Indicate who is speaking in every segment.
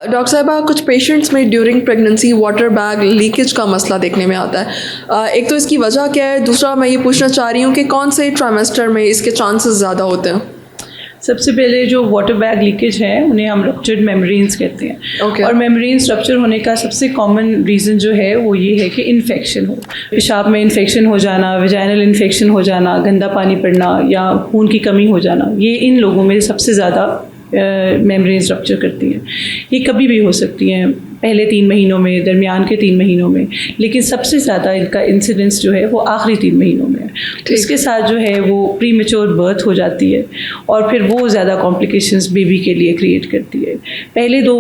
Speaker 1: Doctor साहिबा, कुछ patients में during pregnancy water bag leakage का मसला देखने में आता है। एक तो इसकी वजह क्या है, दूसरा मैं ये पूछना चाह रही हूँ कि कौन से ट्राइमेस्टर में इसके चांसेस ज़्यादा होते हैं।
Speaker 2: सबसे पहले जो वाटर बैग लीकेज है उन्हें हम रप्चर्ड मेम्ब्रेन्स कहते हैं। और मेम्ब्रेन्स रप्चर होने का सबसे कॉमन रीज़न जो है वो ये है कि इन्फेक्शन हो, पेशाब में इन्फेक्शन हो जाना, वेजाइनल इन्फेक्शन हो जाना, गंदा पानी पड़ना या खून की कमी हो जाना, ये इन लोगों में सबसे ज़्यादा मेम्ब्रेन्स रप्चर करती हैं। ये कभी भी हो सकती हैं, पहले 3 महीनों में, दरमियान के 3 महीनों में, लेकिन सबसे ज़्यादा इनका इंसिडेंस जो है वो आखिरी 3 महीनों में है। तो इसके साथ जो है वो प्री मैच्योर बर्थ हो जाती है और फिर वो ज़्यादा कॉम्प्लिकेशंस बेबी के लिए क्रिएट करती है। पहले 2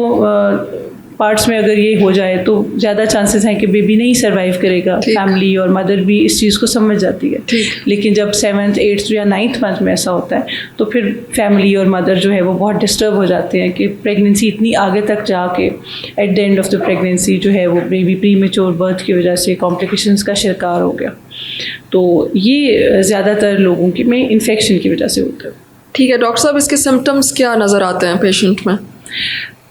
Speaker 2: पार्ट्स में अगर ये हो जाए तो ज़्यादा चांसेस हैं कि बेबी नहीं सर्वाइव करेगा। फैमिली और मदर भी इस चीज़ को समझ जाती है। लेकिन जब 7th, 8th या 9th मंथ में ऐसा होता है तो फिर फैमिली और मदर जो है वो बहुत डिस्टर्ब हो जाते हैं कि प्रेगनेंसी इतनी आगे तक जाके at the end of the pregnancy जो है वो बेबी प्री मैच्योर बर्थ की वजह से कॉम्प्लिकेशंस का शिकार हो गया। तो ये ज़्यादातर लोगों की में इन्फेक्शन की वजह से होता है।
Speaker 1: ठीक है डॉक्टर साहब, इसके सिम्टम्स क्या नज़र आते हैं पेशेंट में?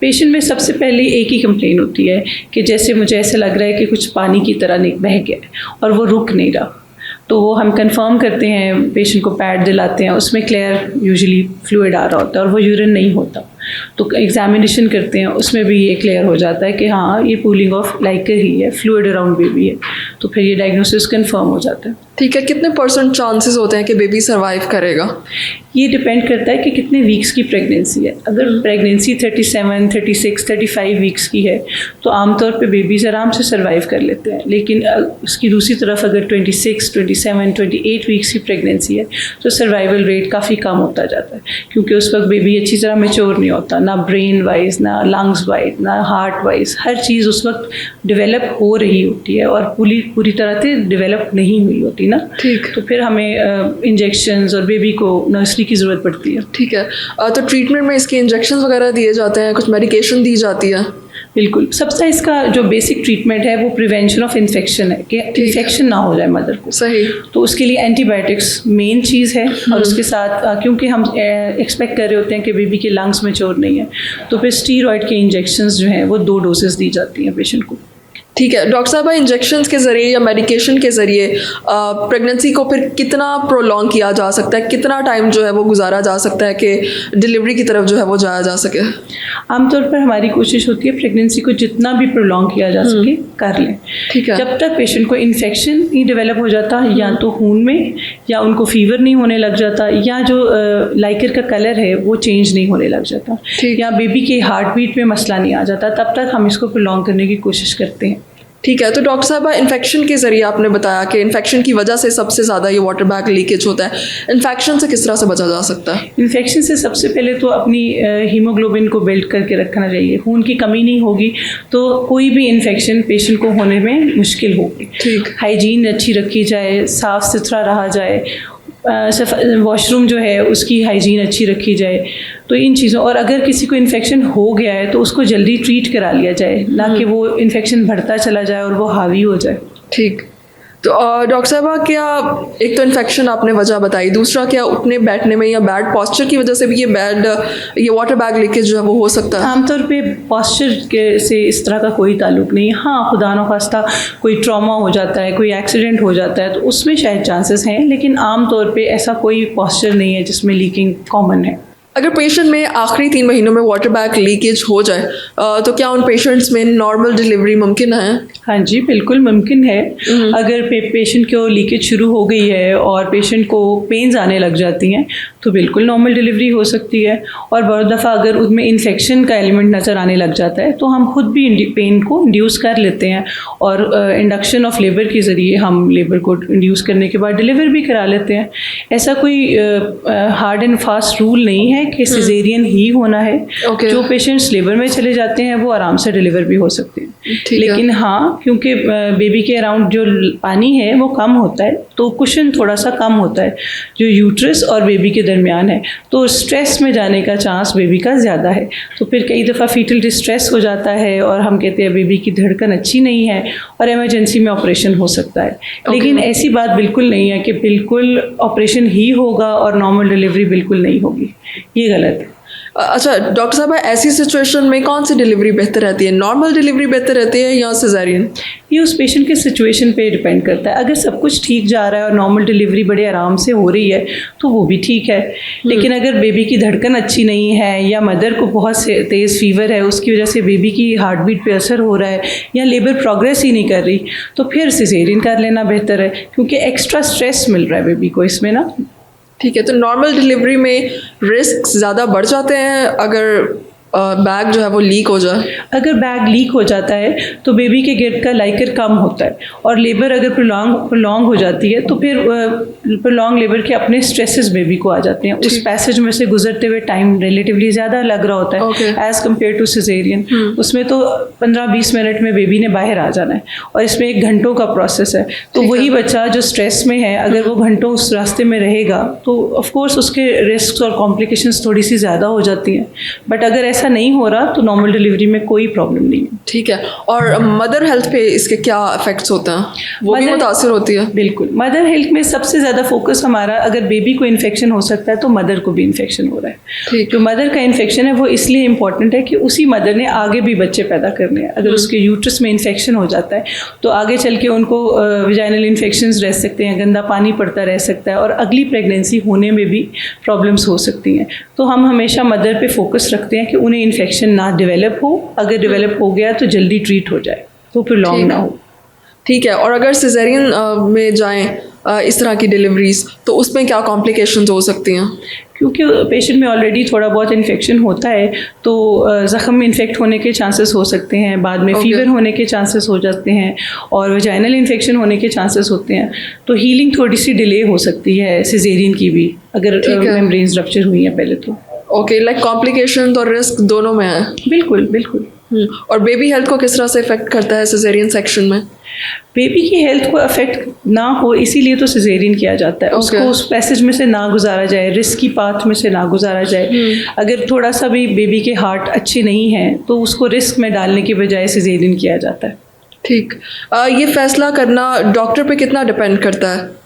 Speaker 2: पेशेंट में सबसे पहले एक ही कंप्लेन होती है कि जैसे मुझे ऐसा लग रहा है कि कुछ पानी की तरह बह गया है और वो रुक नहीं रहा। तो वो हम कंफर्म करते हैं, पेशेंट को पैड दिलाते हैं, उसमें क्लियर यूजुअली फ्लूइड आ रहा होता है और वो यूरिन नहीं होता। तो एग्जामिनेशन करते हैं, उसमें भी ये क्लियर हो जाता है कि हाँ ये पूलिंग ऑफ लाइकर ही है, फ्लूइड अराउंड बेबी है। तो फिर ये डायग्नोसिस कंफर्म हो जाता है।
Speaker 1: ठीक है, कितने % चांसेस होते हैं कि बेबी सर्वाइव करेगा?
Speaker 2: ये डिपेंड करता है कि कितने वीक्स की प्रेगनेंसी है। अगर प्रेगनेंसी 37, 36, 35 वीक्स की है तो आमतौर पे बेबीज़ आराम से सर्वाइव कर लेते हैं। लेकिन उसकी दूसरी तरफ अगर 26, 27, 28 वीक्स की प्रेगनेंसी है तो सर्वाइवल रेट काफ़ी कम होता जाता है, क्योंकि उस वक्त बेबी अच्छी तरह मैच्योर नहीं होता, ना ब्रेन वाइज, ना लंग्स वाइज, ना हार्ट वाइज। हर चीज़ उस वक्त डेवलप हो रही होती है और पूरी तरह से डेवलप नहीं हुई होती ना।
Speaker 1: ठीक।
Speaker 2: तो फिर हमें इंजेक्शंस और बेबी को नर्सरी की ज़रूरत पड़ती है।
Speaker 1: ठीक है, तो ट्रीटमेंट में इसके इंजेक्शन वगैरह दिए जाते हैं, कुछ मेडिकेशन दी जाती है?
Speaker 2: बिल्कुल, सबसे इसका जो बेसिक ट्रीटमेंट है वो प्रिवेंशन ऑफ इन्फेक्शन है कि इन्फेक्शन ना हो जाए मदर को।
Speaker 1: सही।
Speaker 2: तो उसके लिए एंटीबायोटिक्स मेन चीज़ है और उसके साथ क्योंकि हम एक्सपेक्ट कर रहे होते हैं कि बेबी के लंग्स मैच्योर नहीं है, तो फिर स्टीरॉयड के इंजेक्शंस जो हैं वो 2 डोजेस दी जाती हैं पेशेंट को।
Speaker 1: ठीक है डॉक्टर साहब, इंजेक्शंस के ज़रिए या मेडिकेशन के ज़रिए प्रेगनेंसी को फिर कितना प्रोलॉन्ग किया जा सकता है, कितना टाइम जो है वो गुजारा जा सकता है कि डिलीवरी की तरफ जो है वो जाया जा सके?
Speaker 2: आमतौर पर हमारी कोशिश होती है प्रेगनेंसी को जितना भी प्रोलॉन्ग किया जा सके कर लें।
Speaker 1: ठीक है।
Speaker 2: जब तक पेशेंट को इन्फेक्शन नहीं डेवलप हो जाता, या तो खून में, या उनको फीवर नहीं होने लग जाता, या जो लाइकर का कलर है वो चेंज नहीं होने लग जाता, या बेबी के हार्ट बीट में मसला नहीं आ जाता, तब तक हम इसको प्रोलॉन्ग करने की कोशिश करते हैं।
Speaker 1: ठीक है, तो डॉक्टर साहब इन्फेक्शन के ज़रिए आपने बताया कि इन्फेक्शन की वजह से सबसे ज़्यादा ये वाटर बैग लीकेज होता है। इन्फेक्शन से किस तरह से बचा जा सकता है?
Speaker 2: इन्फेक्शन से सबसे पहले तो अपनी हीमोग्लोबिन को बिल्ड करके रखना चाहिए। खून की कमी नहीं होगी तो कोई भी इन्फेक्शन पेशेंट को होने में मुश्किल होगी।
Speaker 1: ठीक।
Speaker 2: हाइजीन अच्छी रखी जाए, साफ़ सुथरा रहा जाए, वॉशरूम जो है उसकी हाइजीन अच्छी रखी जाए। तो इन चीज़ों, और अगर किसी को इन्फेक्शन हो गया है तो उसको जल्दी ट्रीट करा लिया जाए, ना कि वो इन्फेक्शन बढ़ता चला जाए और वो हावी हो जाए।
Speaker 1: ठीक। तो डॉक्टर साहबा, क्या एक तो इन्फेक्शन आपने वजह बताई, दूसरा क्या उठने बैठने में या बैड पॉस्चर की वजह से भी ये वाटर बैग लीकेज जो है वो हो सकता है?
Speaker 2: आमतौर पे पॉस्चर के से इस तरह का कोई ताल्लुक नहीं है। हाँ, खुदा न खास्ता कोई ट्रॉमा हो जाता है, कोई एक्सीडेंट हो जाता है तो उसमें शायद चांसेस हैं, लेकिन आमतौर पे ऐसा कोई पॉस्चर नहीं है जिसमें लीकिंग कॉमन है।
Speaker 1: अगर पेशेंट में आखिरी 3 महीनों में वाटर बैग लीकेज हो जाए तो क्या उन पेशेंट्स में नॉर्मल डिलीवरी मुमकिन है?
Speaker 2: हाँ जी, बिल्कुल मुमकिन है। अगर पेशेंट को लीकेज शुरू हो गई है और पेशेंट को पेन्स आने लग जाती हैं तो बिल्कुल नॉर्मल डिलीवरी हो सकती है। और बहुत दफ़ा अगर उसमें इन्फेक्शन का एलिमेंट नज़र आने लग जाता है तो हम खुद भी पेन को इंड्यूस कर लेते हैं और इंडक्शन ऑफ लेबर के ज़रिए हम लेबर को इंड्यूस करने के बाद डिलीवर भी करा लेते हैं। ऐसा कोई हार्ड एंड फास्ट रूल नहीं है कि सिजेरियन ही होना है। जो पेशेंट्स लेबर में चले जाते हैं वो आराम से डिलीवर भी हो सकते हैं। लेकिन हाँ, क्योंकि बेबी के अराउंड जो पानी है वो कम होता है तो कुशन थोड़ा सा कम होता है जो यूट्रस और बेबी के दरमियान है, तो स्ट्रेस में जाने का चांस बेबी का ज़्यादा है। तो फिर कई दफ़ा फीटल डिस्ट्रेस हो जाता है और हम कहते हैं बेबी की धड़कन अच्छी नहीं है और इमरजेंसी में ऑपरेशन हो सकता है। लेकिन ऐसी बात बिल्कुल नहीं है कि बिल्कुल ऑपरेशन ही होगा और नॉर्मल डिलीवरी बिल्कुल नहीं होगी, ये गलत है।
Speaker 1: अच्छा डॉक्टर साहब, ऐसी सिचुएशन में कौन सी डिलीवरी बेहतर रहती है? नॉर्मल डिलीवरी बेहतर रहती है या सिजेरियन?
Speaker 2: ये उस पेशेंट के सिचुएशन पे डिपेंड करता है। अगर सब कुछ ठीक जा रहा है और नॉर्मल डिलीवरी बड़े आराम से हो रही है तो वो भी ठीक है, लेकिन अगर बेबी की धड़कन अच्छी नहीं है या मदर को बहुत तेज़ फीवर है, उसकी वजह से बेबी की हार्ट बीट पे असर हो रहा है या लेबर प्रोग्रेस ही नहीं कर रही, तो फिर सिजेरियन कर लेना बेहतर है, क्योंकि एक्स्ट्रा स्ट्रेस मिल रहा है बेबी को इसमें ना।
Speaker 1: ठीक है, तो नॉर्मल डिलीवरी में रिस्क ज़्यादा बढ़ जाते हैं अगर बैग जो है वो लीक हो जाए?
Speaker 2: अगर बैग लीक हो जाता है तो बेबी के गिर्द का लाइकर कम होता है, और लेबर अगर प्रोलॉन्ग हो जाती है तो फिर प्रोलॉन्ग लेबर के अपने स्ट्रेसेस बेबी को आ जाते हैं। उस पैसेज में से गुजरते हुए टाइम रिलेटिवली ज़्यादा लग रहा होता है एज़ कम्पेयर टू सिजेरियन। उसमें तो 15-20 मिनट में बेबी ने बाहर आ जाना है, और इसमें 1 घंटों का प्रोसेस है। तो वही बच्चा जो स्ट्रेस में है, अगर वो घंटों उस रास्ते में रहेगा तो ऑफकोर्स उसके रिस्क और कॉम्प्लिकेशंस थोड़ी सी ज़्यादा हो जाती हैं। बट अगर ऐसा नहीं हो रहा तो नॉर्मल डिलीवरी में कोई प्रॉब्लम नहीं है।
Speaker 1: ठीक है, और मदर हेल्थ पे इसके क्या इफेक्ट्स होते हैं? वो भी मुतासिर होती है?
Speaker 2: बिल्कुल, मदर हेल्थ में सबसे ज़्यादा फोकस हमारा, अगर बेबी को इन्फेक्शन हो सकता है तो मदर को भी इन्फेक्शन हो रहा है। जो मदर का इन्फेक्शन है वो इसलिए इम्पॉर्टेंट है कि उसी मदर ने आगे भी बच्चे पैदा करने हैं। अगर उसके यूट्रस में इन्फेक्शन हो जाता है तो आगे चल के उनको विजाइनल इन्फेक्शंस रह सकते हैं, गंदा पानी पड़ता रह सकता है, और अगली प्रेगनेंसी होने में भी प्रॉब्लम्स हो सकती हैं। तो हम हमेशा मदर पे फोकस रखते हैं कि उन्हें इन्फेक्शन ना डेवलप हो, अगर डेवलप हो गया तो जल्दी ट्रीट हो जाए, तो फिर लॉन्ग ना हो।
Speaker 1: ठीक है, और अगर सिजेरियन में जाएं इस तरह की डिलीवरीज, तो उसमें क्या कॉम्प्लिकेशंस हो सकती हैं?
Speaker 2: क्योंकि पेशेंट में ऑलरेडी थोड़ा बहुत इन्फेक्शन होता है तो ज़ख़म में इन्फेक्ट होने के चांसेस हो सकते हैं, बाद में फीवर होने के चांसेस हो जाते हैं, और वजाइनल इन्फेक्शन होने के चांसेस होते हैं। तो हीलिंग थोड़ी सी डिले हो सकती है सिजेरियन की भी, अगर मेम्ब्रेन्स रप्चर हुई हैं पहले तो।
Speaker 1: ओके, लाइक कॉम्प्लिकेशन और रिस्क दोनों में है?
Speaker 2: बिल्कुल बिल्कुल।
Speaker 1: और बेबी हेल्थ को किस तरह से इफेक्ट करता है सिजेरियन सेक्शन में?
Speaker 2: बेबी की हेल्थ को अफेक्ट ना हो इसीलिए तो सिजेरियन किया जाता है। उसको उस पैसेज में से ना गुजारा जाए, रिस्क की पाथ में से ना गुजारा जाए। अगर थोड़ा सा भी बेबी के हार्ट अच्छे नहीं हैं तो उसको रिस्क में डालने की बजाय सिजेरियन किया जाता है।
Speaker 1: ठीक, ये फैसला करना डॉक्टर पे कितना डिपेंड करता है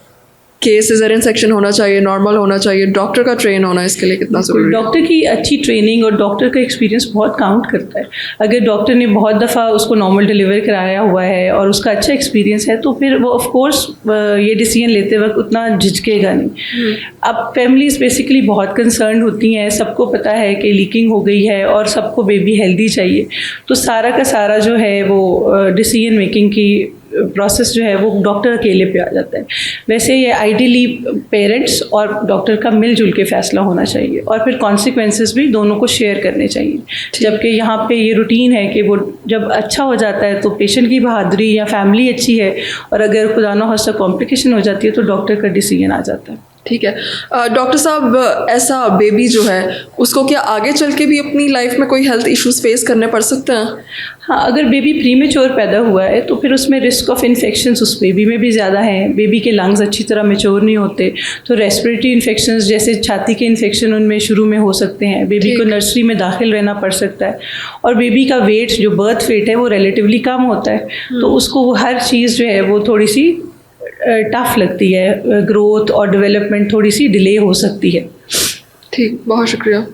Speaker 1: कि सिजेरियन सेक्शन होना चाहिए, नॉर्मल होना चाहिए? डॉक्टर का ट्रेन होना इसके लिए कितना ज़रूरी है?
Speaker 2: डॉक्टर की अच्छी ट्रेनिंग और डॉक्टर का एक्सपीरियंस बहुत काउंट करता है। अगर डॉक्टर ने बहुत दफ़ा उसको नॉर्मल डिलीवर कराया हुआ है और उसका अच्छा एक्सपीरियंस है तो फिर वो ऑफ कोर्स ये डिसीजन लेते वक्त उतना झिझकेगा नहीं। अब फैमिलीज बेसिकली बहुत कंसर्न होती हैं, सबको पता है कि लीकिंग हो गई है और सबको बेबी हेल्दी चाहिए, तो सारा का सारा जो है वो डिसीजन मेकिंग की प्रोसेस जो है वो डॉक्टर अकेले पे आ जाता है। वैसे ये आइडियली पेरेंट्स और डॉक्टर का मिलजुल के फैसला होना चाहिए, और फिर कॉन्सिक्वेंसेस भी दोनों को शेयर करने चाहिए। जबकि यहाँ पे ये रूटीन है कि वो जब अच्छा हो जाता है तो पेशेंट की बहादुरी या फैमिली अच्छी है, और अगर खुदा न खास्ता कॉम्प्लिकेशन हो जाती है तो डॉक्टर का डिसीजन आ जाता है।
Speaker 1: ठीक है, डॉक्टर साहब, ऐसा बेबी जो है उसको क्या आगे चल के भी अपनी लाइफ में कोई हेल्थ इश्यूज फेस करने पड़ सकते हैं?
Speaker 2: हाँ, अगर बेबी प्रीमेच्योर पैदा हुआ है तो फिर उसमें रिस्क ऑफ इन्फेक्शंस उस बेबी में भी ज़्यादा हैं। बेबी के लंग्स अच्छी तरह मैच्योर नहीं होते तो रेस्पिरेटरी इन्फेक्शंस जैसे छाती के इन्फेक्शन उनमें शुरू में हो सकते हैं। बेबी को नर्सरी में दाखिल रहना पड़ सकता है, और बेबी का वेट जो बर्थ वेट है वो रिलेटिवली कम होता है, तो उसको वो हर चीज़ जो है वो थोड़ी सी टफ लगती है, ग्रोथ और डेवलपमेंट थोड़ी सी डिले हो सकती है।
Speaker 1: ठीक, बहुत शुक्रिया।